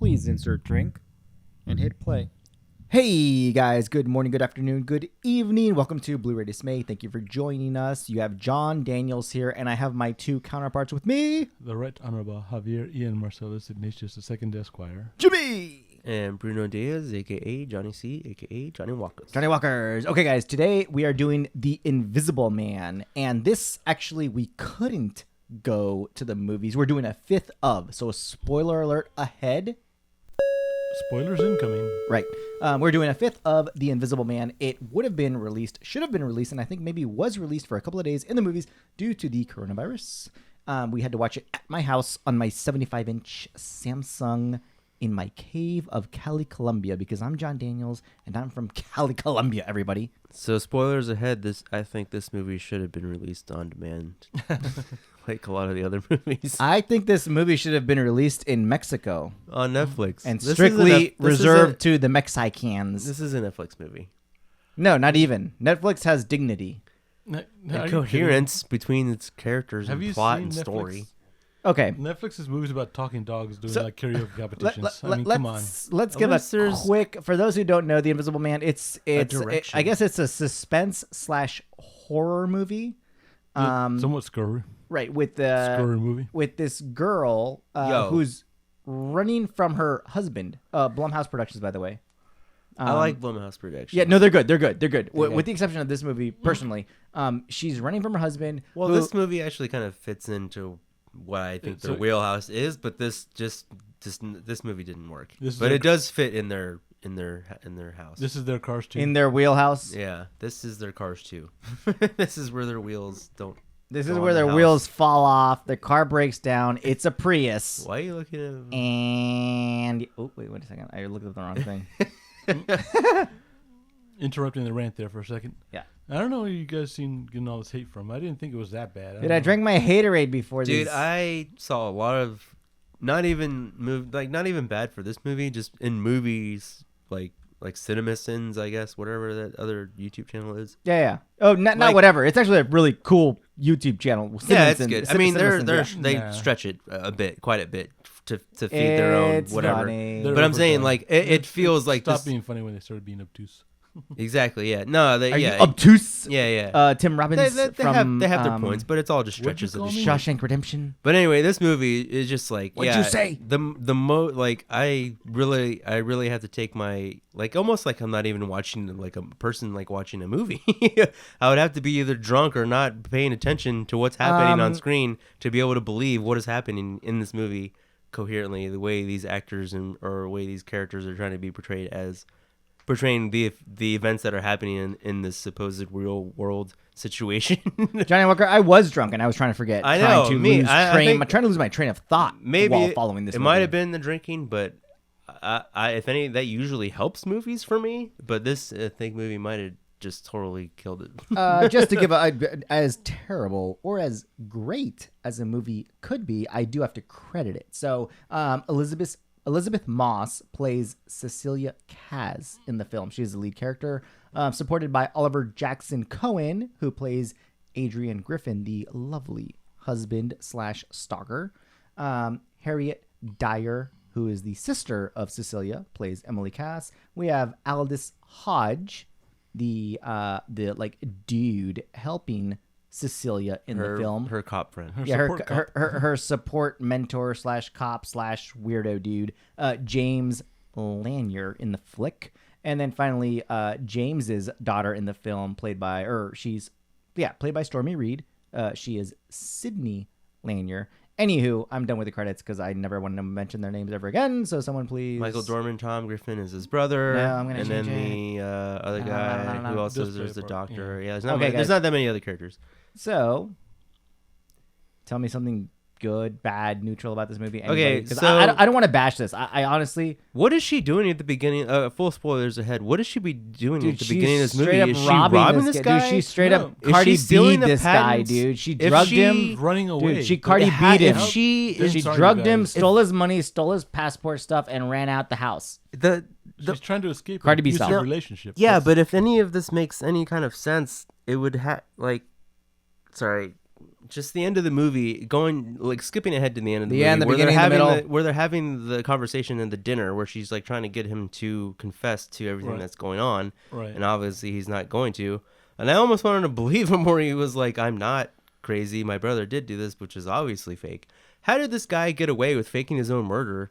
Please insert drink and hit play. Hey guys, good morning, good afternoon, good evening. Welcome to BlueRayDismay. Thank you for joining us. You have John Daniels here, and I have my two counterparts with me. The Right Honorable Javier Ian Marcellus Ignatius II Esquire. Jimmy! And Bruno Diaz, a.k.a. Johnny C., a.k.a. Johnny Walkers. Johnny Walkers. Okay, guys, today we are doing The Invisible Man, and this actually we couldn't go to the movies. We're doing a fifth of, so a spoiler alert ahead. Spoilers incoming. Right. We're doing a fifth of The Invisible Man. It would have been released, should have been released, and I think maybe was released for a couple of days in the movies due to the coronavirus. We had to watch it at my house on my 75-inch Samsung in my cave of Cali, Colombia, because I'm John Daniels, and I'm from Cali, Colombia, everybody. So spoilers ahead, I think this movie should have been released on demand. Like a lot of the other movies. I think this movie should have been released in Mexico. On Netflix. And strictly reserved to the Mexicans. This is a Netflix movie. No, not even. Netflix has dignity. And coherence between its characters and plot and story. Okay. Netflix's movies about talking dogs doing like karaoke competitions. Come on. Let's give a quick, for those who don't know, The Invisible Man, I guess it's a suspense / horror movie. Somewhat scary. Right, with scary movie. With this girl who's running from her husband. Blumhouse Productions, by the way. I like Blumhouse Productions. Yeah, no, they're good. Okay. With the exception of this movie, Mm. personally. She's running from her husband. Well, this movie actually kind of fits into what I think their wheelhouse is, but this movie didn't work. But it does fit in their house. This is their Cars too. In their wheelhouse. Yeah, this is their Cars too. This is where their wheels don't. This is where their wheels fall off. Their car breaks down. It's a Prius. Why are you looking at him? And wait a second. I looked at the wrong thing. Interrupting the rant there for a second. Yeah. I don't know where you guys getting all this hate from. I didn't think it was that bad. I drank my Haterade before this. Dude, I saw a lot of not even bad for this movie, just in movies like CinemaSins, I guess, whatever that other YouTube channel is. Yeah. Oh, not whatever. It's actually a really cool YouTube channel. Yeah, it's good. I mean, they stretch it quite a bit to feed their own whatever. Funny. But I'm saying like it feels like Stop being funny when they started being obtuse. Exactly. Yeah. No. Are you obtuse? Yeah. Tim Robbins. They have their points, but it's all just stretches of the shit. Shawshank Redemption. But anyway, this movie is just like What'd you say? I really have to take my almost like I'm not even watching like a person like watching a movie. I would have to be either drunk or not paying attention to what's happening on screen to be able to believe what is happening in this movie coherently. The way these actors or the way these characters are trying to be portraying the events that are happening in this supposed real world situation. Johnny Walker, I was drunk and I was trying to forget. I know. Trying to lose my train of thought. Maybe while following this. It might have been the drinking, but if any, that usually helps movies for me. But this movie might have just totally killed it. Just to give as terrible or as great as a movie could be, I do have to credit it. So Elizabeth Moss plays Cecilia Kaz in the film. She's the lead character, supported by Oliver Jackson Cohen, who plays Adrian Griffin, the lovely husband / stalker. Harriet Dyer, who is the sister of Cecilia, plays Emily Cass. We have Aldous Hodge, the dude helping Cecilia in the film. Her cop friend. Her support mentor / cop / weirdo dude, James Lanier in the flick. And then finally, James's daughter in the film, played by Stormy Reed. She is Sydney Lanier. Anywho, I'm done with the credits because I never want to mention their names ever again. So someone please. Michael Dorman, Tom Griffin is his brother. No, I'm gonna and change then it. the other guy who also there's the doctor. Yeah, there's not that many other characters. So, tell me something good, bad, neutral about this movie. Okay, because so I don't want to bash this. I honestly. What is she doing at the beginning? Full spoilers ahead. What is she be doing at the beginning of this movie? Is she robbing this guy? Dude, she straight up Cardi B'd this guy, dude. She drugged him. Running away. Dude, she Cardi B'd him. She drugged him, stole his money, stole his passport stuff, and ran out the house. She's trying to escape Cardi an B abusive style relationship. Yeah, but if any of this makes any kind of sense, it would have just the end of the movie, skipping ahead to the end of the The movie, end, the where beginning, they're the having middle. where they're having the conversation in the dinner, where she's like trying to get him to confess to everything Right. that's going on, Right. and obviously he's not going to. And I almost wanted to believe him, where he was like, "I'm not crazy. My brother did do this, which is obviously fake." How did this guy get away with faking his own murder?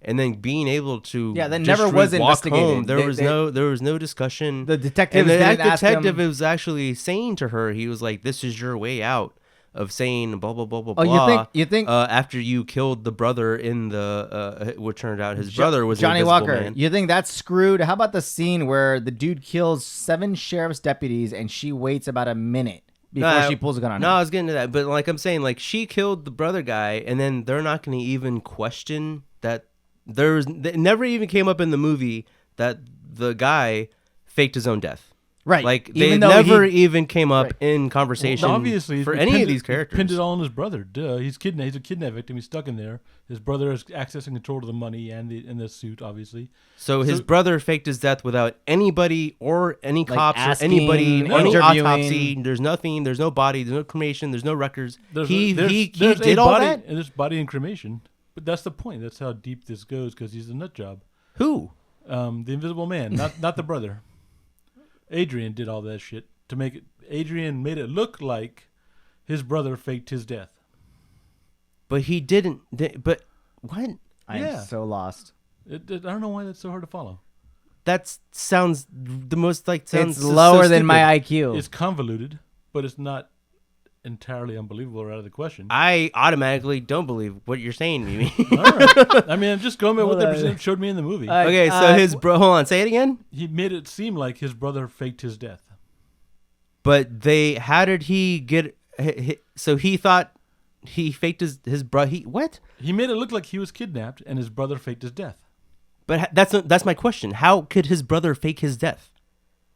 And then being able to Yeah, that just never was walk investigated. home. There was no discussion. The detective And the didn't ask detective him. was actually saying to her, he was like, "This is your way out of saying blah blah blah blah Oh, blah." you think After you killed the brother in the what turned out his brother was Johnny an Invisible Walker? Man. You think that's screwed? How about the scene where the dude kills 7 sheriff's deputies and she waits about a minute before she pulls a gun on No, him? I was getting to that, but like I'm saying, like she killed the brother guy, and then they're not going to even question that. It never even came up in the movie that the guy faked his own death. Right. Like Even they though never he- even came up Right. in conversation Obviously, for he any pinned of these He characters. pinned it all on his brother. Duh. He's a kidnapped victim. He's stuck in there. His brother is accessing control of the money and the suit, obviously. So his brother faked his death without anybody or any Like cops or asking, anybody, any interviewing. autopsy. There's nothing. There's no body. There's no cremation. There's no records. There's He there's did a all body, that. and there's body and cremation. But that's the point. That's how deep this goes, because he's a nut job. Who? The Invisible Man, not the brother. Adrian did all that shit to make it. Adrian made it look like his brother faked his death. But he didn't. But what? I'm Yeah. so lost. I don't know why that's so hard to follow. That sounds the most like sounds It's lower so than stupid. my IQ. It's convoluted, but it's not entirely unbelievable or out of the question. I automatically don't believe what you're saying, Mimi. All right. I mean, I'm just going by what Well, they showed me in the movie. Okay, so his bro. Hold on, say it again. He made it seem like his brother faked his death. But how did he get? So he thought he faked his brother. What? He made it look like he was kidnapped and his brother faked his death. But that's my question. How could his brother fake his death?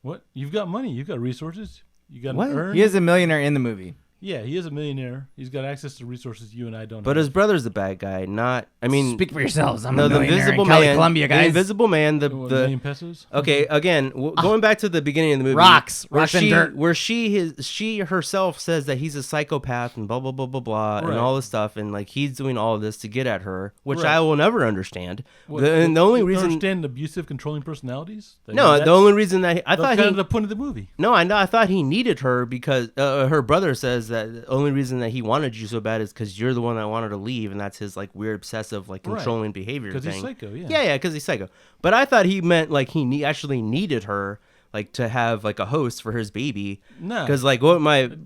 What? You've got money. You've got resources. You got What? to earn. He is a millionaire in the movie. Yeah, he is a millionaire. He's got access to resources you and I don't But have. his brother's the bad guy. Not. I mean, Speak for yourselves. I'm no, a the millionaire Invisible in Cali, Man. Colombia, The guys. Invisible Man. What, $1 million pesos? Okay, again, going back to the beginning of the movie, Rocks where and she, dirt. where she herself says that he's a psychopath and blah blah blah blah blah and Right. all this stuff, and like he's doing all of this to get at her, which Right. I will never understand. What, And the only you reason, understand abusive, controlling personalities? no, the only reason that I that's thought kind he, of the point of the movie. no, I thought he needed her because her brother says that the only reason that he wanted you so bad is because you're the one that wanted to leave, and that's his like weird obsessive like Right. controlling behavior Because thing. he's psycho, yeah. Yeah, because he's psycho. But I thought he meant like he actually needed her, like to have like a host for his baby. No. Because like what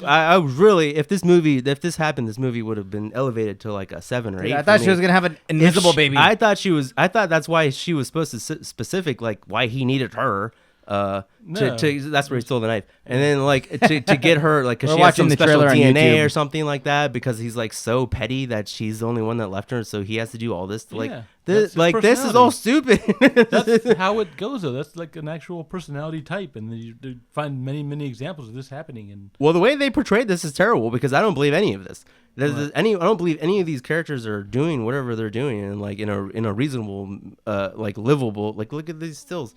I was really, if this happened, this movie would have been elevated to like a 7 or 8. I thought she was gonna have an invisible baby. I thought that's why she was supposed to specific like why he needed her. No. That's where he stole the knife, and then like to get her like because We're she has watching some the special trailer on DNA YouTube. or something like that because he's like so petty that she's the only one that left her, so he has to do all this to, like Yeah, that's his this is all stupid. That's how it goes, though. That's like an actual personality type, and you find many examples of this happening. And Well, the way they portrayed this is terrible because I don't believe any of this. Right. I don't believe any of these characters are doing whatever they're doing and like in a reasonable, like livable. Like look at these stills,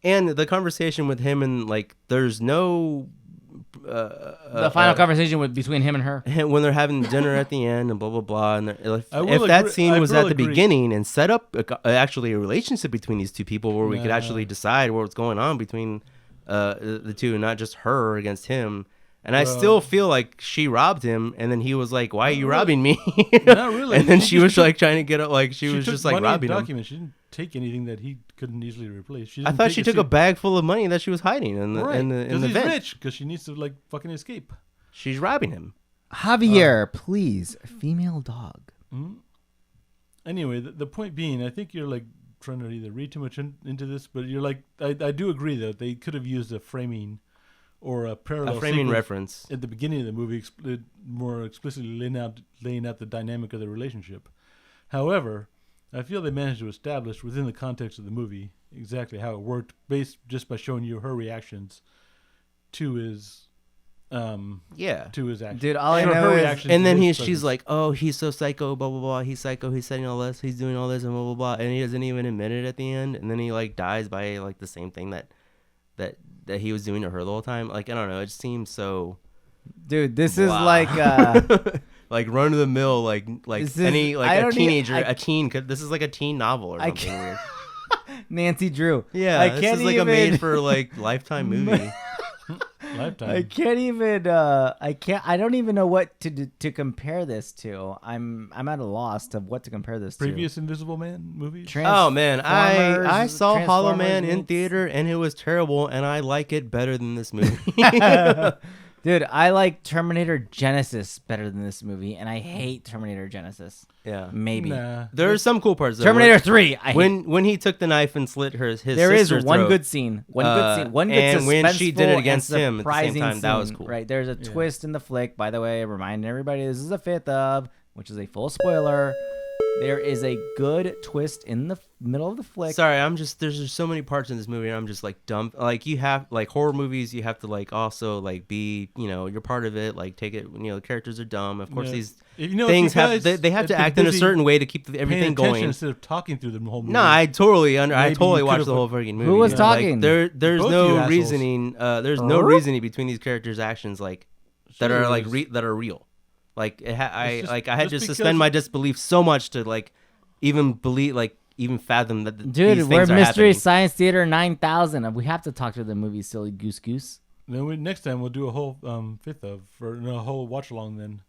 and the conversation with him and like there's no. the final conversation between him and her. When they're having dinner at the end and blah blah blah, and if I will that agree- scene I was will at the agree. beginning and set up actually a relationship between these two people where we could No. actually decide what's going on between the two and not just her against him. And I Well- still feel like she robbed him, and then he was like, "Why are you robbing me?" Not really. And then She she just was took- like trying to get it, like she was took just like money and robbing him. documents. She didn't take anything that he couldn't easily replace. She I didn't thought take she a took a suit. bag full of money that she was hiding in the Right, in because the he's vent. rich. Because she needs to like fucking escape. She's robbing him. Javier, please, female dog. Anyway, the point being, I think you're like trying to either read too much into this, but you're like, I do agree though. They could have used a framing or a parallel A framing sequence reference. at the beginning of the movie, more explicitly laying out the dynamic of the relationship. However, I feel they managed to establish within the context of the movie exactly how it worked, based just by showing you her reactions to his Yeah. to his actions. Dude, all I Or know her is- reactions And to then his she's presence. like, "Oh, he's so psycho, blah blah blah. He's psycho. He's setting all this. He's doing all this, and blah blah blah." And he doesn't even admit it at the end. And then he like dies by like the same thing that he was doing to her the whole time. Like I don't know. It just seems so. Dude, this is Wow. like like run of the mill, like This is- any like I a don't teenager, even- a teen could. This is like a teen novel or I something can't- weird. Nancy Drew. Yeah, I this can't is like a even, made for like Lifetime movie. Lifetime. I can't even. I don't even know what to compare this to. I'm at a loss of what to compare this Previous Invisible Man movies. to. Oh man, I Transformers- saw Hollow Transformers Man in meets- theater and it was terrible, and I like it better than this movie. Dude, I like Terminator Genesis better than this movie, and I hate Terminator Genesis. Yeah, Maybe Nah. there are some cool parts. Though. Terminator 3. I hate. when he took the knife and slit his There is sister's one throat. good scene. One good scene. One good and when she did it suspenseful against and him at the same surprising time, that was scene. cool. Right. There's a twist in the flick, by the way, reminding everybody this is a fifth of, which is a full spoiler. There is a good twist in the middle of the flick. Sorry, there's just so many parts in this movie and I'm just like dumb. Like you have like horror movies, you have to like also like be, you're part of it, like take it, the characters are dumb. Of course Yeah. these If you things guys have they have to been act in a busy certain way to keep paying everything attention going. instead of talking through the whole movie. No, I totally Maybe you watched could've the whole put- freaking movie. Who was Like, talking? there's Both of you no assholes. reasoning. There's no reasoning between these characters' actions like that Sure are like is. that are real. Like I just- like I had to just suspend because- my disbelief so much to like even believe even fathom that Dude, these we're things are Mystery happening. Science Theater 9000. We have to talk to the movie Silly Goose Goose. Then next time we'll do a whole fifth of or no, a whole watch along then,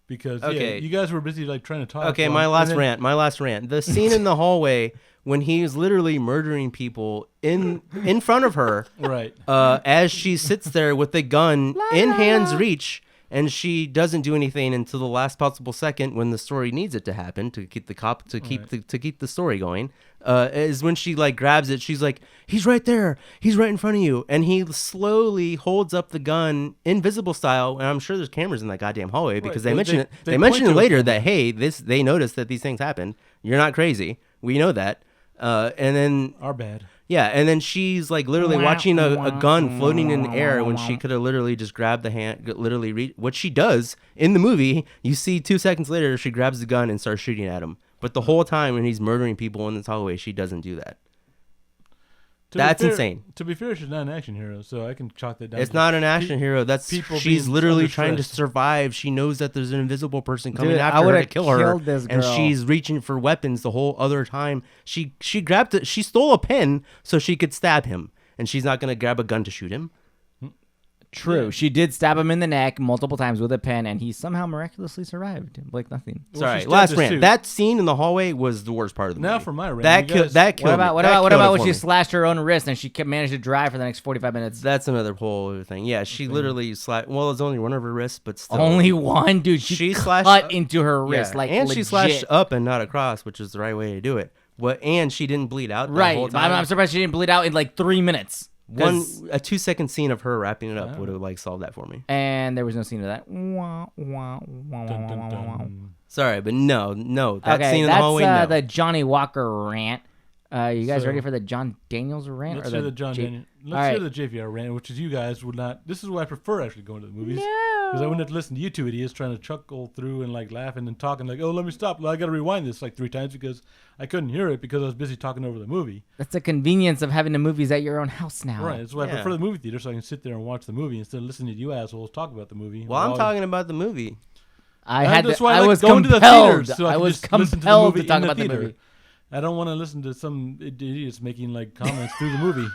because Okay. you guys were busy like trying to talk. Okay, while- my and last then- rant. The scene in the hallway when he is literally murdering people in front of her, Right. as she sits there with the gun in hand's reach, and she doesn't do anything until the last possible second when the story needs it to happen to keep the story going. Is when she like grabs it. She's like, "He's right there. He's right in front of you," and he slowly holds up the gun, invisible style. And I'm sure there's cameras in that goddamn hallway because they mention it. They mention point it to later it. that hey, they noticed that these things happen. You're not crazy. We know that. And then Our bad. yeah, and then she's like literally watching a gun floating in the air when she could have literally just grabbed the hand, what she does in the movie. You see 2 seconds later, she grabs the gun and starts shooting at him. But the whole time when he's murdering people in this hallway, she doesn't do that. To be That's fair- insane. To be fair, she's not an action hero, so I can chalk that down. It's to not an action hero. That's people she's being literally under trying to stress. survive. She knows that there's an invisible person coming Dude, I after her to would've kill her, killed this and girl. she's reaching for weapons the whole other time. She grabbed it. She stole a pen so she could stab him, and she's not gonna grab a gun to shoot him. True. She did stab him in the neck multiple times with a pen, and he somehow miraculously survived. Like nothing. Well, Sorry, she stabbed last us rant. too. That scene in the hallway was the worst part of the movie. Now for my rant, That you guys- that killed What about me. what That about killed it when for she me. slashed her own wrist and she managed to drive for the next 45 minutes? That's another whole other thing. Yeah, she literally slashed. Well, it's only one of her wrists, but still. Only one, dude. She slashed cut up- into her wrist, Yeah, like and legit. she slashed up and not across, which is the right way to do it. And she didn't bleed out the Right. whole I'm, time. I'm surprised she didn't bleed out in like 3 minutes. A 2-second scene of her wrapping it up would have like solved that for me. And there was no scene of that. Wah, wah, wah, Dun, wah, dun, wah, wah, wah. dun. Sorry, but no, that Okay, scene in the that's hallway. No. the Johnny Walker rant. You guys So- ready for the John Daniels rant? Let's or hear the John J- Daniel. All Let's hear right. the JVR rant, which is you guys would not. This is why I prefer actually going to the movies. No. Because I wouldn't have to listen to you two idiots trying to chuckle through and like laughing and talking like, oh, let me stop. I got to rewind this like 3 times because I couldn't hear it because I was busy talking over the movie. That's the convenience of having the movies at your own house now. Right. That's why I Yeah. prefer the movie theater so I can sit there and watch the movie instead of listening to you assholes talk about the movie. Well, I'm Well, talking about the movie. That's why I I like was going to the compelled. theaters so I I can was just listen to the compelled to movie talk in the about the theater. movie. I don't want to listen to some idiots making like comments through the movie.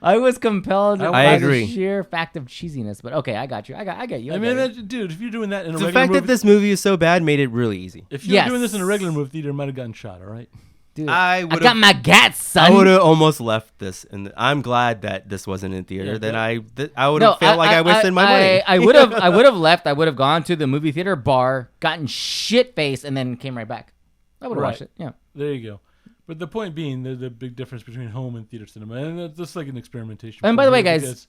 I was compelled I by agree. the sheer fact of cheesiness. But okay, I got you. I get you. I I mean, get you. dude, if you're doing that in a The regular fact movie, that this movie is so bad made it really easy. if you're Yes. doing this in a regular movie theater, it might have gotten shot. All right. Dude, I I would've- got my gats, son. I would have almost left this, and I'm glad that this wasn't in theater. Yeah, then but- I would have felt like I wasted my money. I would have left. I would have gone to the movie theater bar, gotten shit faced, and then came right back. I would have Right. watched it. Yeah. There you go. But the point being, the big difference between home and theater cinema, and that's just like an experimentation. And for by the me way, guys, because-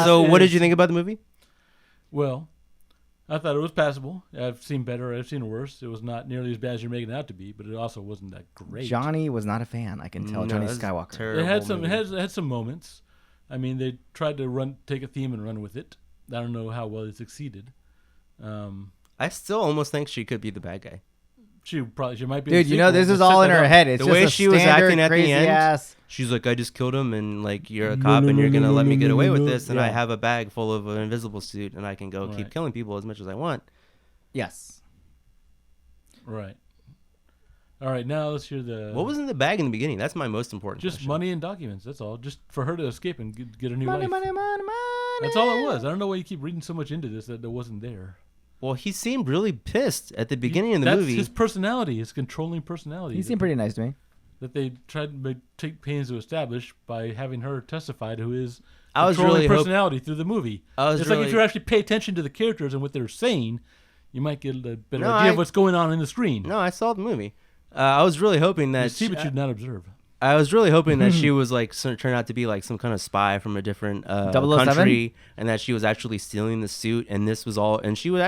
So, what did is- you think about the movie? Well, I thought it was passable. I've seen better. I've seen worse. It was not nearly as bad as you're making it out to be, but it also wasn't that great. Johnny was not a fan. I can tell. No, Johnny that's Skywalker. terrible It had some. movie. It had some moments. I mean, they tried to take a theme and run with it. I don't know how well it succeeded. I still almost think she could be the bad guy. She might be. Dude, this is all in her head. It's The just way a she was standard acting at the crazy end, ass. she's like, I just killed him, and like you're a cop, and you're gonna let me get away with this, and I have a bag full of an invisible suit, and I can go keep killing people as much as I want. Yes. Right. All right, now let's hear the. What was in the bag in the beginning? That's my most important. Just question. money and documents. That's all. Just for her to escape and get a new Money, life. money, money, money. That's all it was. I don't know why you keep reading so much into this that wasn't there. Well, he seemed really pissed at the beginning of the That's movie. his personality, his controlling personality. He seemed pretty nice to me. That they tried to take pains to establish by having her testify to his I was controlling really personality through the movie. It's like if you actually pay attention to the characters and what they're saying, you might get a better idea of what's going on in the screen. No, I saw the movie. I was really hoping that You see, but you did not observe. I was really hoping that she was like turned out to be like some kind of spy from a different 007? country, and that she was actually stealing the suit, and this was all, and she would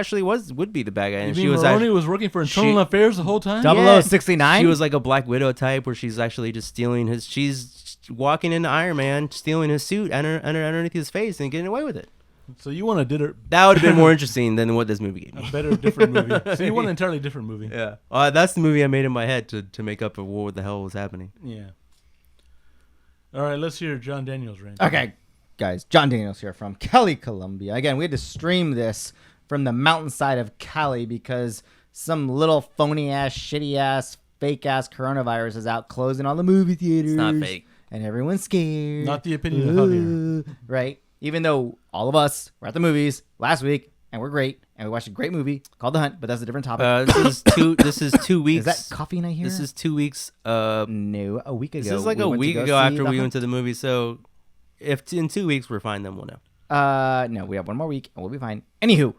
be the bad guy, and You she mean was Maroney was working for Internal Affairs the whole time? 0069? She was like a Black Widow type, where she's actually just stealing his. She's walking into Iron Man, stealing his suit underneath his face, and getting away with it. So you want a That would have been more interesting than what this movie gave me. a better, different movie. So you want an entirely different movie. Yeah, that's the movie I made in my head to make up for what the hell was happening. Yeah. All right, let's hear John Daniels' rant. Okay, guys. John Daniels here from Cali, Colombia. Again, we had to stream this from the mountainside of Cali because some little phony-ass, shitty-ass, fake-ass coronavirus is out closing all the movie theaters. It's not fake. And everyone's scared. Not the opinion of Javier. Right? Even though all of us were at the movies last week, and we're great, and we watched a great movie called The Hunt, but that's a different topic. This is 2 weeks. Is that coughing I hear? This is 2 weeks. No, a week ago. This is like a week ago after we went to the movie. So if in 2 weeks we're fine, then we'll know. No, we have one more week and we'll be fine. Anywho,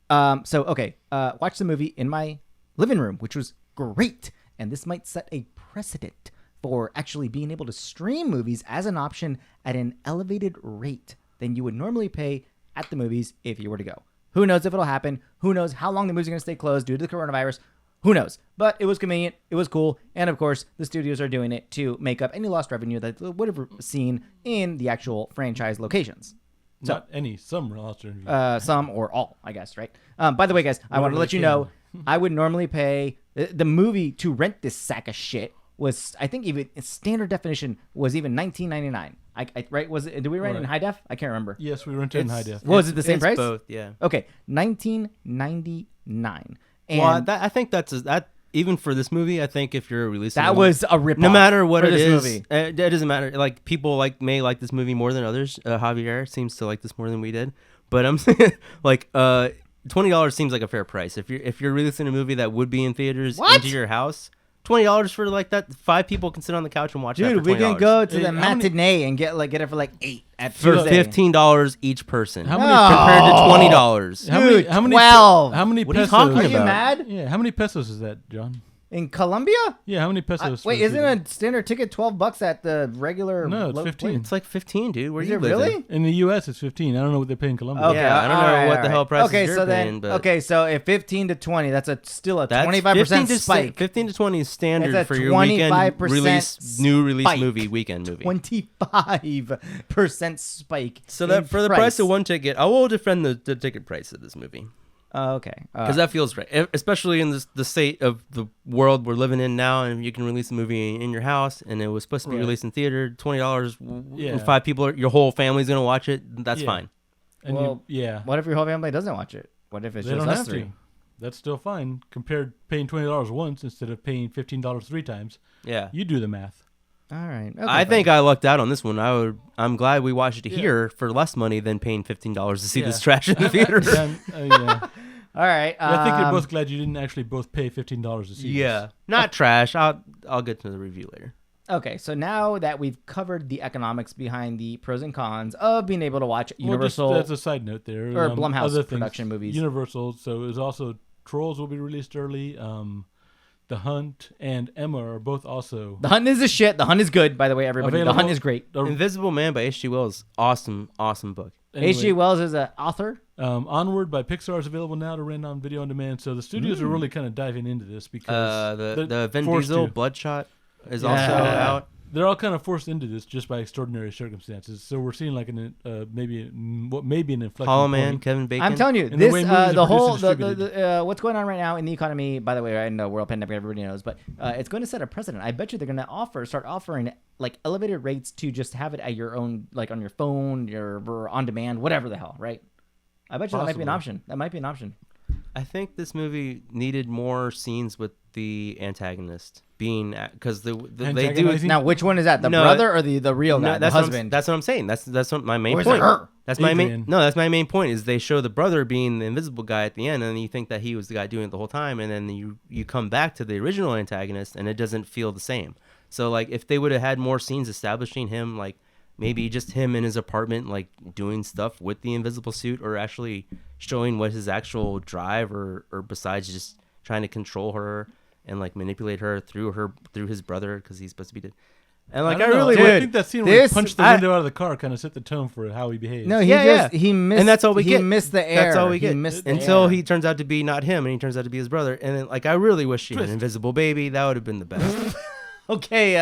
watch the movie in my living room, which was great, and this might set a precedent for actually being able to stream movies as an option at an elevated rate than you would normally pay at the movies if you were to go. Who knows if it'll happen? Who knows how long the movies are going to stay closed due to the coronavirus? Who knows? But it was convenient. It was cool. And of course, the studios are doing it to make up any lost revenue that they would have seen in the actual franchise locations. So, Not any, some lost revenue. some or all, I guess, right? By the way, guys, I want to let you know, I would normally pay the movie to rent this sack of shit was, I think, even standard definition was even $19.99. Right? Was it? Did we rent it in high def? I can't remember. Yes, we rented in high def. Was it the same It's price? Both, yeah. Okay, $19.99. And Well, I think that's even for this movie. I think if you're releasing that was a rip. no matter what it this is, movie. it doesn't matter. Like people may like this movie more than others. Javier seems to like this more than we did, but I'm saying like $20 seems like a fair price. If you're releasing a movie that would be in theaters into your house. $20 for like that. 5 people can sit on the couch and watch that. Dude, For we can go to Hey, the how many- matinee and get it for like $8 at for Tuesday. $15 each person. How many compared to $20? Dude, how many 12. How many What are you pesos? talking Are you about? mad? Yeah, how many pesos is that, John? In Colombia? Yeah, how many pesos? Wait, for isn't the- a standard ticket $12 at the regular? No, it's low- 15. It's like 15, dude. Where Is you it living? really? In the U.S., it's 15. I don't know what they pay in Colombia. Okay, Yeah, I don't know all right, what all the right. hell prices Okay, you're so then, paying, but okay, so if 15 to 20, that's still a that's 25% 15 to spike. 15 to 20 is standard It's a for your weekend 25% new release spike. movie, weekend movie. 25% spike. So that in for the price of one ticket, I will defend the ticket price of this movie. Okay. Because that feels right, especially in the state of the world we're living in now, and you can release a movie in your house, and it was supposed to be released in theater. $20, Yeah. 5 people, your whole family's gonna watch it. That's Yeah. fine. And Well, yeah, what if your whole family doesn't watch it? What if it's they just don't us have three? to. That's still fine. Compared paying $20 once instead of paying $15 3 times. Yeah. You do the math. All right. Okay, I think fine. I lucked out on this one. I'm glad we watched it here for less money than paying $15 to see this trash in the theater. Yeah. All right. I think you're both glad you didn't actually both pay $15 to see Yeah, this. not trash. I'll get to the review later. Okay, so now that we've covered the economics behind the pros and cons of being able to watch Universal, Well, that's a side note there. or Blumhouse other things, production movies. Universal. So it was also Trolls will be released early. The Hunt and Emma are both also The Hunt is a shit. The Hunt is good, by the way, everybody. available. The Hunt is great. Invisible Man by H.G. Wells, awesome book. H.G. Wells is an author. Onward by Pixar is available now to rent on video on demand. So the studios are really kind of diving into this because The they're Vin forced Diesel to. Bloodshot is also out. they're all kind of forced into this just by extraordinary circumstances. So we're seeing like maybe an inflection Hollow Man, point. Kevin Bacon. I'm telling you, And the this way movies are the whole produced and distributed. what's going on right now in the economy. By the way, I know world pandemic, everybody knows, but it's going to set a precedent. I bet you they're going to start offering like elevated rates to just have it at your own, like on your phone, your on demand, whatever the hell, right? I bet you that might be an Possibly. option. That might be an option. I think this movie needed more scenes with the antagonist being because they do. Antagonizing? Now, which one is that? The No, brother or the real guy, No, the that's what husband? that's what I'm saying. That's what my main Or is it point. her? That's my main. Adrian. No, that's my main point. Is they show the brother being the invisible guy at the end, and you think that he was the guy doing it the whole time, and then you come back to the original antagonist, and it doesn't feel the same. So like, if they would have had more scenes establishing him, like maybe just him in his apartment, like doing stuff with the invisible suit, or actually showing what his actual drive, or besides just trying to control her and like manipulate her through his brother because he's supposed to be dead. And like I, don't know. really I would. think that scene where he this- punched the window out of the car kind of set the tone for how he behaves. No, he Yeah, he missed, and that's all we he get. missed the air. That's all we He get missed the until air. he turns out to be not him, and he turns out to be his brother. And then, like, I really wish she had an Twist. invisible baby. That would have been the best. Okay,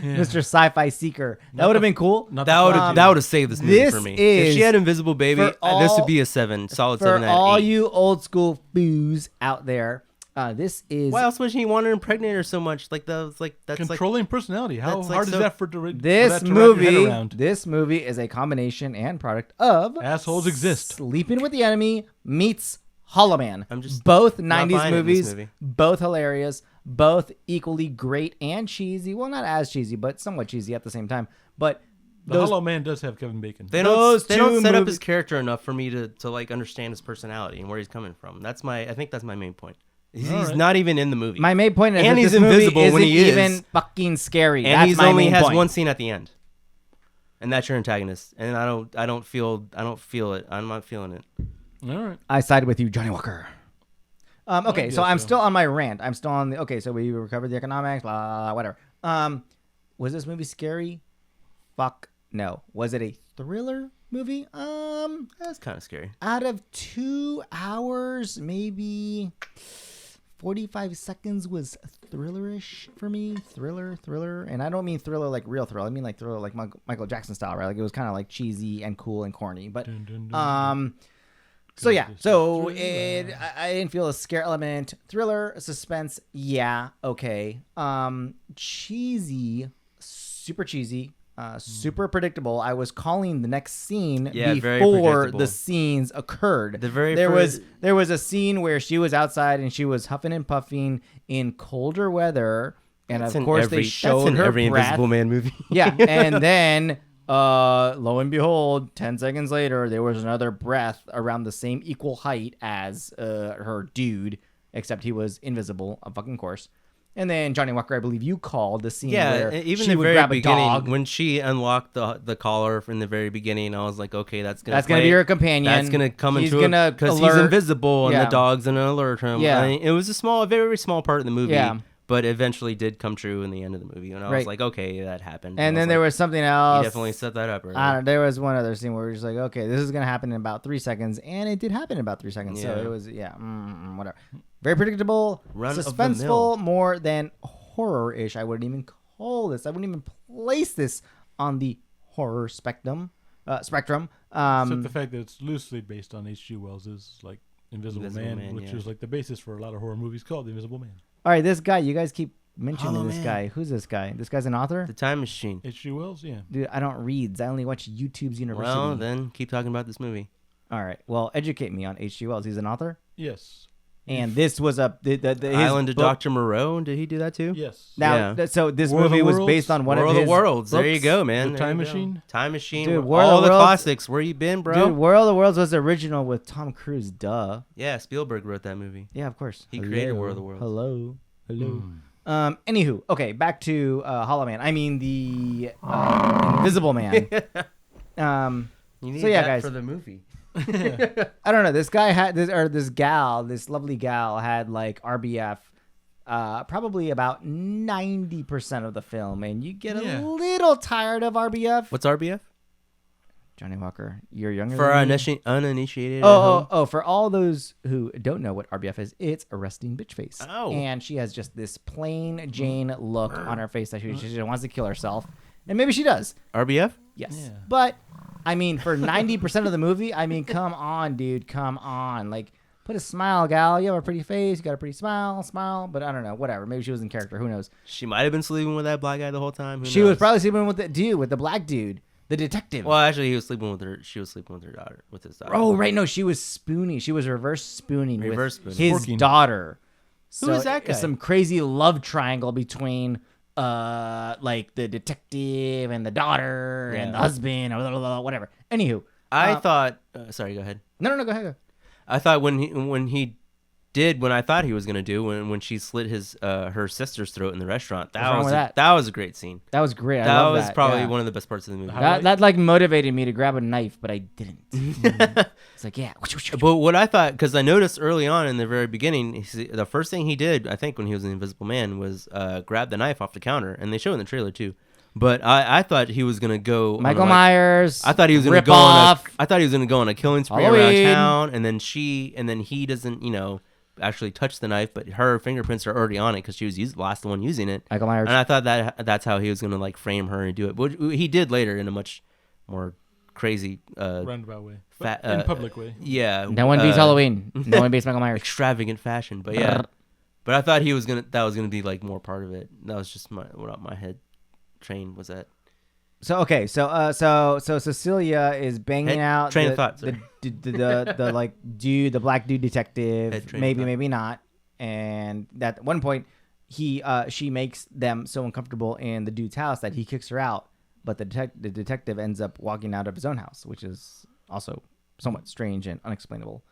Mr. Sci-Fi Seeker, that would have been cool. Not that the would fucking- have saved this movie this for me. If is she had invisible baby, for this all- would be a 7, solid For 7 out of all 8. you old school boos out there, this is Why else would he want to impregnate her so much? Like that's controlling personality. How that's like hard so- is that for for this that to wrap your head movie. around? This movie is a combination and product of Assholes exist. Sleeping with the Enemy meets Hollow Man. I'm just both not 90s buying it in this movies, movie. both hilarious, both equally great and cheesy. Well, not as cheesy, but somewhat cheesy at the same time. But The those Hollow Man does have Kevin Bacon. They Those don't two set up movies- his character enough for me to like understand his personality and where he's coming from. I think that's my main point. He's right. not even in the movie. my main point is And that he's this movie invisible when isn't he is. even fucking scary. and That's he's my only main has point. one scene at the end, and that's your antagonist. And I don't feel it. I'm not feeling it. All right. I side with you, Johnny Walker. Okay, guess so I'm so. still on my rant. I'm still on the okay. So we recovered the economics, blah, blah, blah, whatever. Was this movie scary? Fuck no. Was it a thriller movie? That's kind of scary. Out of 2 hours, maybe 45 seconds was thrillerish for me. Thriller, and I don't mean thriller like real thriller. I mean like thriller like Michael Jackson style, right? Like it was kind of like cheesy and cool and corny, but Dun, dun, dun. so yeah, This is so thriller. I didn't feel a scare element. Thriller, suspense, yeah, okay. Cheesy, super cheesy, super predictable. I was calling the next scene Yeah, very before predictable. the scenes occurred. The very there first- was a scene where she was outside and she was huffing and puffing in colder weather, and That's of in course every, they showed that's in her every breath. Invisible Man movie. Yeah, and then lo and behold, 10 seconds later, there was another breath around the same equal height as her dude, except he was invisible, of fucking course. And then Johnny Walker, I believe you called the scene Yeah, where even she the would very grab a beginning dog. when she unlocked the collar from the very beginning, I was like, okay, that's gonna That's gonna be her companion. That's gonna come He's into gonna it because he's alert- invisible and Yeah. the dog's gonna alert him. Yeah. I mean, it was a very small part of the movie. Yeah. But eventually did come true in the end of the movie, and I Right. was like, okay, that happened. And I then there like, was something you else. definitely set that up. Right? I don't know, there was one other scene where we were just like, okay, this is gonna happen in about 3 seconds, and it did happen in about 3 seconds. So Yeah. it was whatever. Very predictable, Run of the suspenseful, mill. more than horror-ish. I wouldn't even call this. I wouldn't even place this on the horror spectrum. Except the fact that it's loosely based on H.G. Wells' like Invisible Invisible Man, Man, which yeah. was like the basis for a lot of horror movies called The Invisible Man. All right, this guy. You guys keep mentioning Hollow this Man. guy. Who's this guy? This guy's an author. The Time Machine. H.G. Wells, yeah. Dude, I don't read. I only watch YouTube's University. Well, then keep talking about this movie. All right. Well, educate me on H.G. Wells. He's an author, Yes. and this was his Island of book- Dr. Moreau. Did he do that too? Yes. Now, Yeah. so this War of the movie was Worlds? based on one War of of his the Worlds. There you books. go, man. The There Time you go. Machine? Time Machine. Dude, War of all the the Worlds- classics. Where you been, bro? Dude, War of the Worlds was original with Tom Cruise. Duh. Yeah, Spielberg wrote that movie. Yeah, of course. He created War of the Worlds. Hello. Hmm. Anywho, okay, back to Hollow Man. I mean the Invisible Man. You need So yeah, that guys. for the movie. I don't know. This guy had this lovely gal had like RBF. Probably about 90% of the film, and you get Yeah. a little tired of RBF. What's RBF? Johnny Walker, you're younger For than me. uninitiated at home. Oh, for all those who don't know what RBF is, it's a resting bitch face. Oh. And she has just this plain Jane look on her face that she just wants to kill herself. And maybe she does. RBF? Yes. Yeah. But, I mean, for 90% of the movie, I mean, come on, dude. Come on. Like, put a smile, gal. You have a pretty face. You got a pretty smile. But I don't know. Whatever. Maybe she was in character. Who knows? She might have been sleeping with that black guy the whole time. Who She knows? was probably sleeping with the black dude. The detective. Well, actually, he was sleeping with her. She was sleeping with her daughter, with his daughter. Oh, right. No, she was spooning. She was reverse spooning Reverse with spooning. his Forking. daughter. Who is that it's guy? some crazy love triangle between like the detective and the daughter and the husband or blah, blah, blah, whatever. Anywho, I thought. Sorry, go ahead. no, go ahead. I thought when he did what I thought he was gonna do when she slit his her sister's throat in the restaurant. What's wrong with that? That was a great scene. That was great. I That love was that. probably yeah. one of the best parts of the movie. That like motivated me to grab a knife, but I didn't. It's like, yeah. But what I thought, because I noticed early on in the very beginning, the first thing he did, I think when he was an Invisible Man, was grab the knife off the counter, and they show it in the trailer too. But I thought he was gonna go Michael Myers. I thought he was gonna rip go off. I thought he was gonna go on a killing spree Halloween. around town, and then he doesn't actually touch the knife, but her fingerprints are already on it because she was the last one using it. Michael Myers. And I thought that's how he was gonna like frame her and do it. But he did later in a much more crazy Roundabout way. Fa- But in public way. yeah. No one beats Halloween. No one beats Michael Myers. Extravagant fashion, but yeah. But I thought that was gonna be like more part of it. That was just what my head train was at. So okay, so Cecilia is banging out train the, of thought, the like dude, the black dude detective, train of maybe thought. maybe not, and at one point she makes them so uncomfortable in the dude's house that he kicks her out, but the detective ends up walking out of his own house, which is also somewhat strange and unexplainable.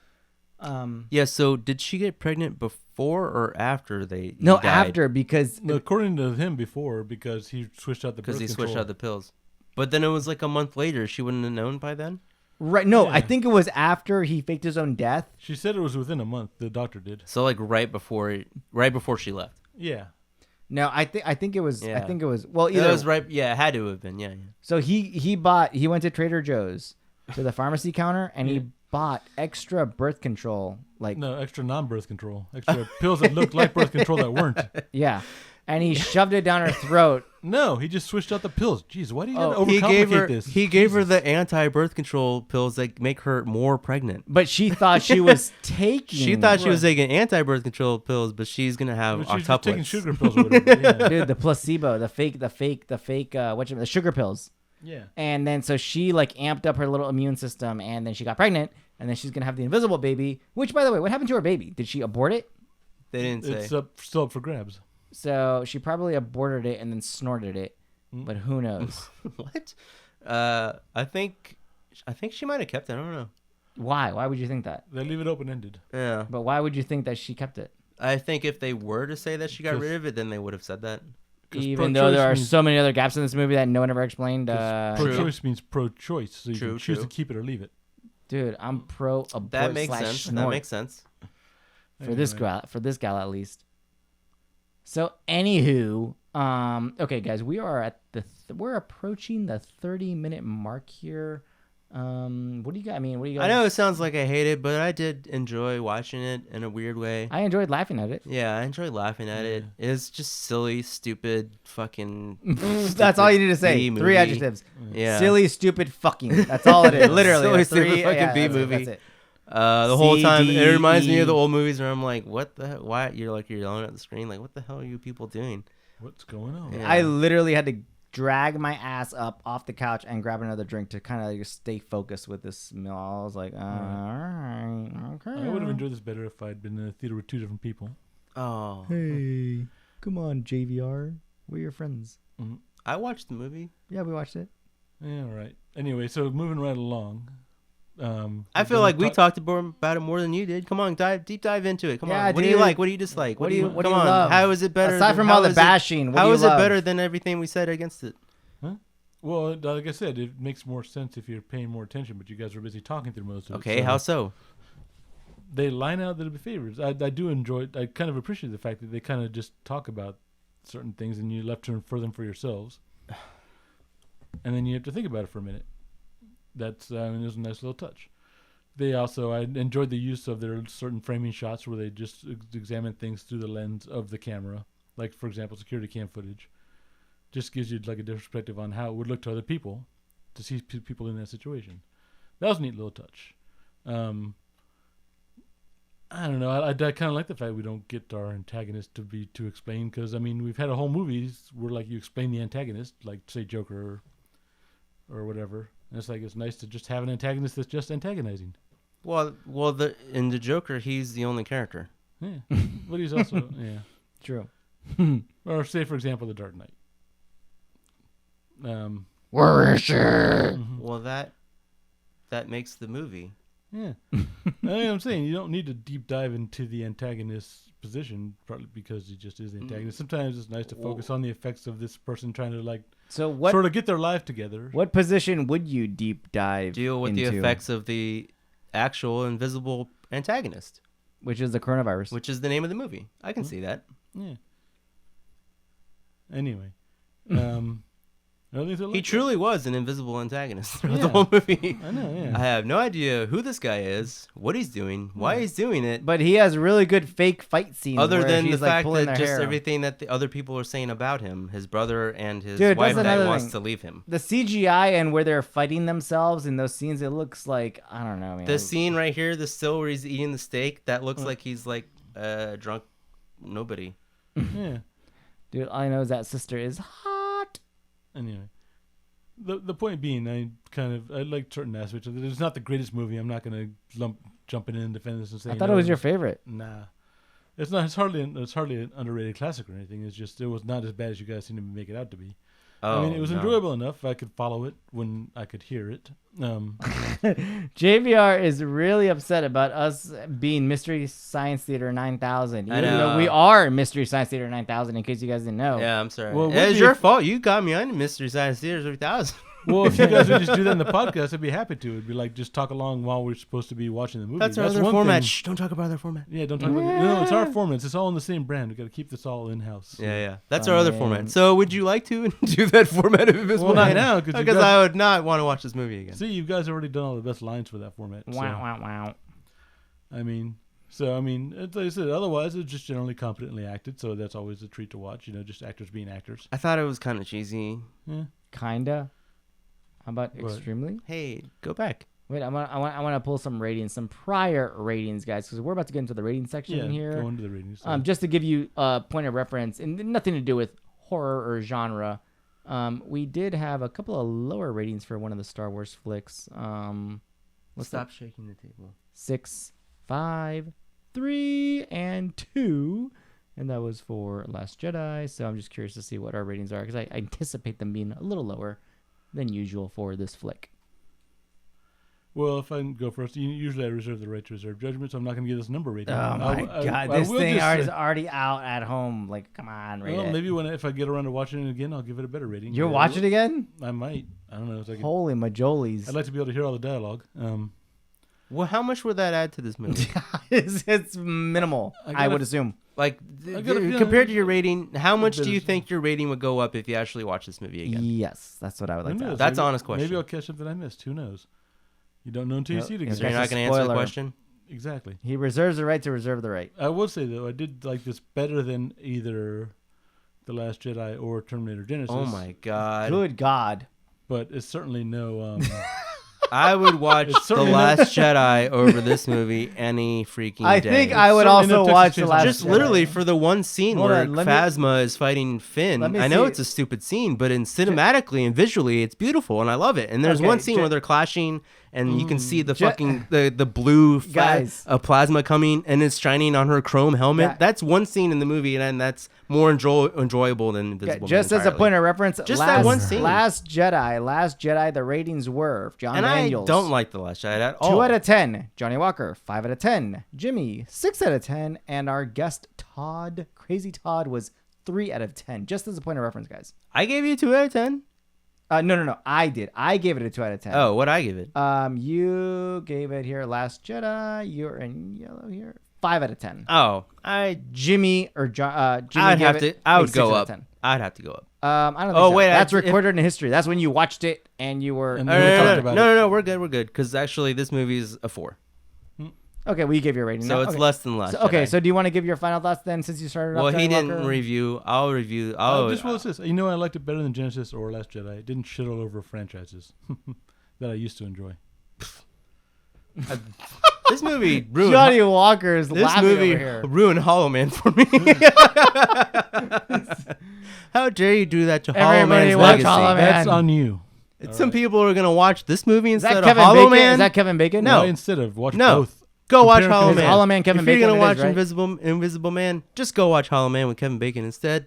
Yeah. So did she get pregnant before or after he No, died? after because No, according to him before, because he switched out the birth Because he control. switched out the pills. But then it was like a month later. She wouldn't have known by then. right no, I Yeah. think it was after he faked his own death. She said it was within a month. The doctor did. So like right before she left. Yeah. No, I think it was. Yeah. I think it was. Well, It either was right. Yeah, it had to have been. Yeah. So he went to Trader Joe's to the pharmacy counter and he bought extra birth control, like No, extra non-birth control. Extra pills that looked like birth control that weren't. yeah, and he shoved it down her throat. No, he just switched out the pills. Jeez, why do you gotta He overcomplicate this? He gave her the anti-birth control pills that make her more pregnant. But she thought she was taking. She thought she was Right. taking anti-birth control pills, but she's gonna have But she's just taking octuplets. sugar pills or whatever. Yeah. dude the placebo, the fake, the sugar pills. Yeah. And then so she like amped up her little immune system, and then she got pregnant, and then she's gonna have the invisible baby. Which, by the way, what happened to her baby? Did she abort it? They didn't say. It's still up for grabs. So she probably aborted it and then snorted it. Mm. But who knows? What? I think she might have kept it. I don't know. Why? Why would you think that? They leave it open-ended. Yeah. But why would you think that she kept it? I think if they were to say that she got Because- rid of it, then they would have said that. 'Cause Even though there are pro-choice means- so many other gaps in this movie that no one ever explained. Pro-choice means pro-choice, so you True, can choose true. to keep it or leave it. Dude, I'm pro abort That makes slash sense. That snort makes sense. for this gal at least. So anywho, okay guys, we are at we're approaching the 30-minute mark here. What do you got? I mean, what do you got? I know it sounds like I hate it, but I did enjoy watching it in a weird way. I enjoyed laughing at it. Yeah, I enjoyed laughing at it. It's just silly, stupid, fucking. That's all you need to say. B 3 movie. adjectives. Yeah. Silly, stupid, fucking. That's all it is. Literally. Silly, That's stupid, three- fucking yeah, B that's it, movie. that's it. The whole time it reminds me of the C, D. old movies where I'm like, what the hell? Why you're yelling at the screen? Like, what the hell are you people doing? What's going on? Yeah. I literally had to drag my ass up off the couch and grab another drink to kind of just stay focused with this meal. I was like, all right, okay. I would have enjoyed this better if I'd been in the theater with two different people. Oh, Hey, come on, JVR. We're your friends. I watched the movie. Yeah, we watched it. Yeah, all right. Anyway, so moving right along. I feel like we talked about it more than you did. Come on, deep dive into it. Come Yeah, on. What do you dude. like? What do you dislike? What do you come on. love? How is it better? Aside from how all the is it- bashing, what how do you is it love? better than everything we said against it? Well, like I said, it makes more sense if you're paying more attention, but you guys were busy talking through most of it. Okay, so how so? they line out the favorites. I do enjoy it. I kind of appreciate the fact that they kind of just talk about certain things and you left to infer them for yourselves. And then you have to think about it for a minute. That's it was a nice little touch. They also, I enjoyed the use of their certain framing shots where they just examine things through the lens of the camera. Like, for example, security cam footage. Just gives you like a different perspective on how it would look to other people to see people in that situation. That was a neat little touch. I don't know. I kind of like the fact we don't get our antagonist to be too explained because, I mean, we've had a whole movies where, like, you explain the antagonist, like, say, Joker or whatever. And it's like, it's nice to just have an antagonist that's just antagonizing. Well, in the Joker, he's the only character. Yeah. But he's also, yeah. True. Or say, for example, The Dark Knight. Where is she? Well, that makes the movie. Yeah. I'm saying you don't need to deep dive into the antagonist's position, partly because he just is the antagonist. Sometimes it's nice to focus on the effects of this person trying to, like, sort of get their life together. What position would you deep dive Deal with into? the effects of the actual invisible antagonist, which is the coronavirus. which is the name of the movie. I can see that. Yeah. Anyway. He truly was an invisible antagonist throughout Yeah. the whole movie. I know, yeah. I have no idea who this guy is, what he's doing, why he's doing it, But he has really good fake fight scenes. other where than the she's, like, fact pulling that their just hair. everything that the other people are saying about him, his brother and his Dude, wife that's that another wants thing. to leave him. The CGI and where they're fighting themselves in those scenes, it looks like, I don't know, man. The scene right here, the still where he's eating the steak, that looks like he's like drunk nobody. Yeah. Dude, all I know is that sister is hot. Anyway. The point being, I like certain aspects of it. It's not the greatest movie. I'm not going to jump in and defend this and say. I thought it was your favorite. Nah, it's not. It's hardly an underrated classic or anything. It's just it was not as bad as you guys seem to make it out to be. Oh, I mean, it was no. enjoyable enough. I could follow it when I could hear it. JVR is really upset about us being Mystery Science Theater 9000. I Even know. though we are Mystery Science Theater 9000, in case you guys didn't know. Yeah, I'm sorry. Well, It's your fault. You got me on Mystery Science Theater 3000. Well, if you guys would just do that in the podcast, I'd be happy to. It'd be like just talk along while we're supposed to be watching the movie. That's our other one format. thing. Shh, don't talk about their format. Yeah, don't talk about it. No, it's our formats. It's all in the same brand. We got to keep this all in house. Yeah. That's our other format. So, would you like to do that format of Invisible Well, not Man? now, Because I would not want to watch this movie again. See, you guys have already done all the best lines for that format. So, Wow. I mean, it's like I said, otherwise it's just generally competently acted, so that's always a treat to watch. You know, just actors being actors. I thought it was kind of cheesy. Yeah. Kinda. How about What? extremely? Hey, go back. Wait, I want to pull some ratings, some prior ratings, guys, because we're about to get into the rating section Yeah, here. go into the ratings. So. Just to give you a point of reference, and nothing to do with horror or genre, we did have a couple of lower ratings for one of the Star Wars flicks. Stop shaking the table. 6, 5, 3, and 2. And that was for Last Jedi. So I'm just curious to see what our ratings are, because I anticipate them being a little lower than usual for this flick. Well, if I can go first, usually I reserve the right to reserve judgment, so I'm not going to give this number rating. Oh my God, this thing is already out at home. Like, come on, rate Well, it. maybe if I get around to watching it again, I'll give it a better rating. You'll Yeah, watch it again? I might. I don't know. Holy majolies. I'd like to be able to hear all the dialogue. Well, how much would that add to this movie? it's minimal, I would assume. Like, feeling- compared to your rating, how much do you think your rating would go up if you actually watch this movie again? Yes, that's what I would like to ask. That's an honest question. Maybe I'll catch something I missed. Who knows? You don't know until you see it again. So you're not going to answer the Spoiler. question? Exactly. He reserves the right to reserve the right. I will say, though, I did like this better than either The Last Jedi or Terminator Genesis. Oh, my God. Good God. But it's certainly no... I would watch The certainly Last Jedi over this movie any freaking I day. think I would certainly also no watch Texas The Chainsaw. Last Just Jedi. literally for the one scene Hold where on, let me- Phasma is fighting Finn. Let me I know see- it's a stupid scene, but in cinematically and visually, it's beautiful, and I love it. And there's Okay, one scene where they're clashing, and you can see the Je- fucking the blue Guys. plasma coming, and it's shining on her chrome helmet. Yeah. That's one scene in the movie, and that's more enjoyable than Invisible Man Just as a entirely. point of reference, Just last, that one scene. Last Jedi, the ratings were John And Daniels. I don't like The Last Jedi at 2 all. out of 10. Johnny Walker, 5 out of 10. Jimmy, 6 out of 10. And our guest, Todd, Crazy Todd, was 3 out of 10. Just as a point of reference, guys. I gave you 2 out of 10. No. I did. I gave it a 2 out of 10. Oh, what'd I give it? You gave it here, Last Jedi. You're in yellow here. 5 out of 10. Oh, Jimmy or Jimmy I'd gave have it to. I a would 6 go out of up. 10. I'd have to go up. I don't think Oh, so. wait, That's if- recorded in history. That's when you watched it and you were. And No, we no, talked no, about no, it. no, we're good. Because actually, this movie is a 4, Okay, well, you gave your rating. so now. it's Okay. less than Last So, okay, Jedi. so do you want to give your final thoughts then, since you started off? Well, he Johnny didn't Walker? review. I'll review. Just what it says. You know, I liked it better than Genesis or Last Jedi. It didn't shit all over franchises that I used to enjoy. This movie ruined. Johnny Walker is This laughing movie over here. ruined Hollow Man for me. How dare you do that to Hollow Everybody Man's watch legacy? Hollow Man. That's on you. Some people are gonna watch this movie Is instead that of Kevin Hollow Bacon? Man. Is that Kevin Bacon? No. Why instead of watch No. both? Go watch Compare Hollow and Man. contrast. Hollow Man, Kevin if Bacon, you're it gonna watch is, right? Invisible Man, just go watch Hollow Man with Kevin Bacon instead.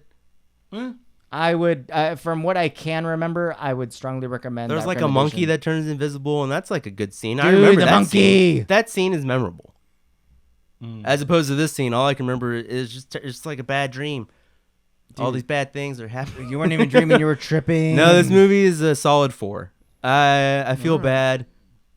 I would, from what I can remember, I would strongly recommend. There's that like a monkey recommendation. that turns invisible, and that's like a good scene. I Dude, remember the that monkey. Scene. That scene is memorable. As opposed to this scene, all I can remember is just like a bad dream. All these bad things are happening. You weren't even dreaming; you were tripping. No, this movie is a solid 4. I feel bad.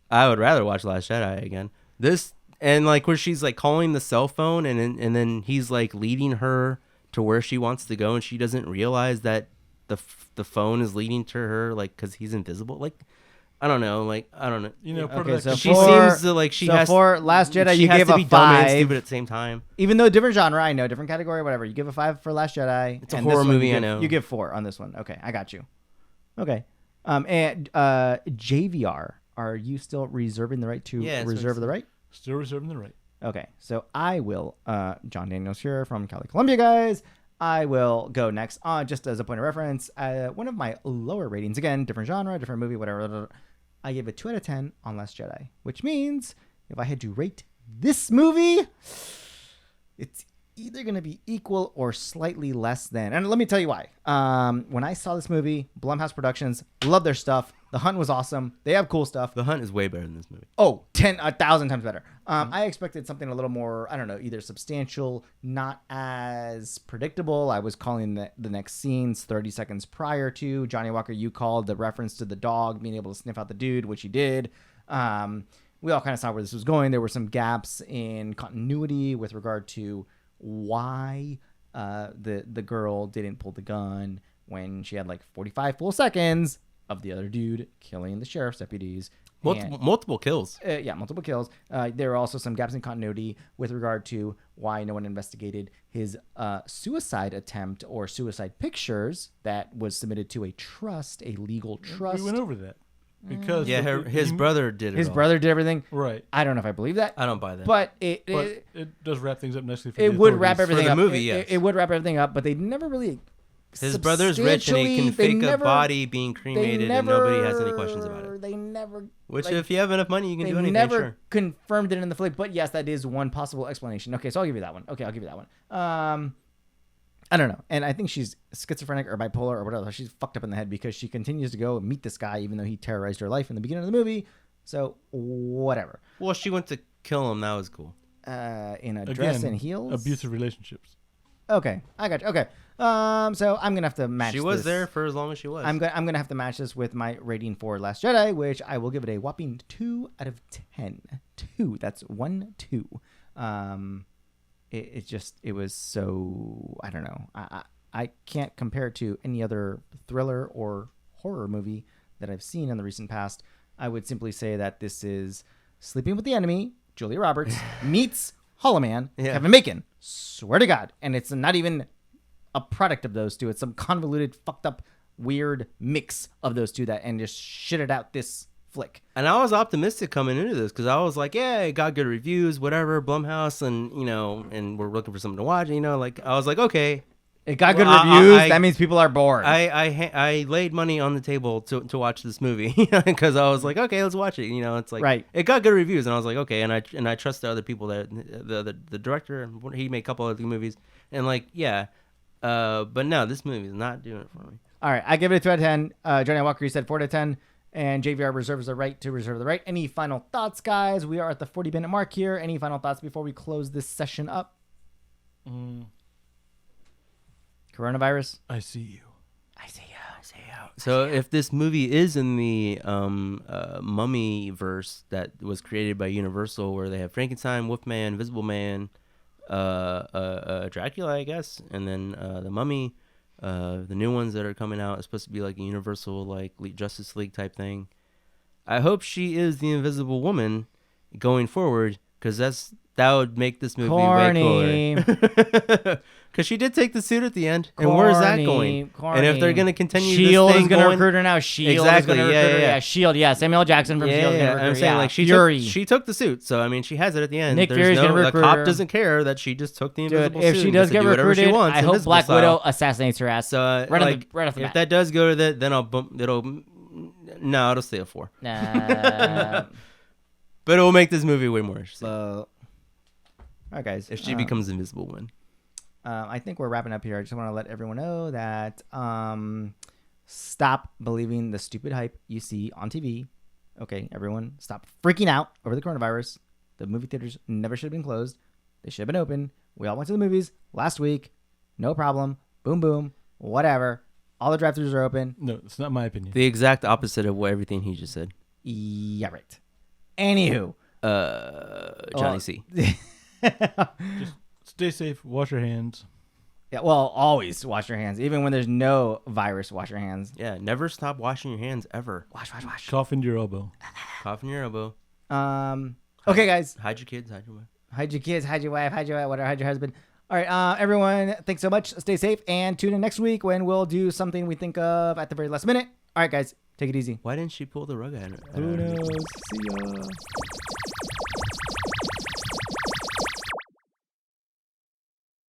I would rather watch Last Jedi again. This and like where she's like calling the cell phone and then he's like leading her to where she wants to go and she doesn't realize that the phone is leading to her like because he's invisible. Like I don't know. You know, part Okay, of so that. She for- seems to like she so has for Last Jedi, she you has gave to a be dumb and 5. stupid at the same time. Even though different genre, I know different category, whatever. You give a 5 for Last Jedi. It's a and horror this one movie, you I give- know. You give 4 on this one. Okay, I got you. Okay, and JVR, are you still reserving the right to Yeah, that's what reserve it the right? Still reserving the right. Okay, so I will. John Daniels here from Cali, Columbia, guys. I will go next. Just as a point of reference, one of my lower ratings, again, different genre, different movie, whatever. I gave it 2 out of 10 on Last Jedi, which means if I had to rate this movie, it's either going to be equal or slightly less than. And let me tell you why. When I saw this movie, Blumhouse Productions, love their stuff. The Hunt was awesome. They have cool stuff. The Hunt is way better than this movie. Oh, 1,000 times better. I expected something a little more, I don't know, either substantial, not as predictable. I was calling the next scenes 30 seconds prior to. Johnny Walker, you called the reference to the dog being able to sniff out the dude, which he did. We all kind of saw where this was going. There were some gaps in continuity with regard to why the girl didn't pull the gun when she had like 45 full seconds of the other dude killing the sheriff's deputies. Multiple kills. Multiple kills. There are also some gaps in continuity with regard to why no one investigated his suicide attempt or suicide pictures that was submitted to a trust, a legal trust. We went over that because His brother did it. His all. brother did everything. right. I don't know if I believe that, I don't buy that. but But it does wrap things up nicely. For it the would authorities. wrap everything the up. movie, It- yes. it would wrap everything up, but they never really. His brother's rich and he can substantially- fake they a never- body being they cremated and nobody has any questions about it. They never. Which, like, if you have enough money, you can they do anything. never Sure. confirmed it in the flick, but yes, that is one possible explanation. Okay, so I'll give you that one. Okay, I'll give you that one. I don't know, and I think she's schizophrenic or bipolar or whatever. She's fucked up in the head because she continues to go and meet this guy, even though he terrorized her life in the beginning of the movie. So whatever. Well, she went to kill him. That was cool. In a dress Again, and heels. abusive relationships. Okay, I got you. Okay, so I'm gonna have to match. She was this. there for as long as she was. I'm gonna have to match this with my rating for Last Jedi, which I will give it a whopping 2 out of 10. 2. That's 1, 2. It was so, I don't know. I can't compare it to any other thriller or horror movie that I've seen in the recent past. I would simply say that this is Sleeping with the Enemy, Julia Roberts meets Hollow Man, Yeah. Kevin Bacon. Swear to God. And it's not even a product of those two. It's some convoluted, fucked up, weird mix of those two that and just shitted out this flick. And I was optimistic coming into this because I was like, yeah, it got good reviews, whatever, Blumhouse, and and we're looking for something to watch. Like I was like, okay. It got good Well, reviews. I- That means people are bored. I laid money on the table to watch this movie because I was like, okay, let's watch it. It's like Right. It got good reviews, and I was like, okay, and I trust the other people that the director, he made a couple other movies, and like yeah, but no, this movie is not doing it for me. All right, I give it a 2 out of 10. Johnny Walker, you said 4 out of 10. And JVR reserves the right to reserve the right. Any final thoughts, guys? We are at the 40-minute mark here. Any final thoughts before we close this session up? Coronavirus? I see you. I see you. So if this movie is in the Mummy verse that was created by Universal, where they have Frankenstein, Wolfman, Invisible Man, Dracula, I guess, and then the Mummy, The new ones that are coming out is supposed to be like a universal like Justice League type thing. I hope she is the Invisible Woman going forward, because that would make this movie Corny. way cooler. Because she did take the suit at the end, and where's that going? And if they're gonna continue Shield this thing is gonna going, recruit her now. Shield Exactly, is gonna yeah, recruit her. yeah. Yeah, Shield. Yeah, Samuel Jackson from Shield is gonna recruit I'm her. saying Yeah. like Fury. she took the suit, so I mean she has it at the end. Nick There's Fury's gonna the recruit cop her. doesn't care that she just took the Dude, invisible if suit. she and does gets to get do whatever she recruited, wants, I hope Invisible Black style. Widow assassinates her ass. So right like, off the if bat. that does go to that, then it'll stay a 4. Nah. But it will make this movie way more interesting All right, guys. if she becomes Invisible Woman. I think we're wrapping up here. I just want to let everyone know that stop believing the stupid hype you see on TV. Okay, everyone, stop freaking out over the coronavirus. The movie theaters never should have been closed. They should have been open. We all went to the movies last week. No problem. Boom, boom. Whatever. All the drive-thrus are open. No, it's not my opinion. The exact opposite of what everything he just said. Yeah, right. Anywho. Johnny C. Just stay safe. Wash your hands. Yeah, well, always wash your hands. Even when there's no virus, wash your hands. Yeah, never stop washing your hands ever. Wash. Cough into your elbow. Cough in your elbow. Okay, guys. Hide your kids. Hide your wife. Hide your kids, hide your wife, whatever, hide your husband. All right, everyone, thanks so much. Stay safe and tune in next week when we'll do something we think of at the very last minute. All right, guys, take it easy. Why didn't she pull the rug out? Who knows? See ya.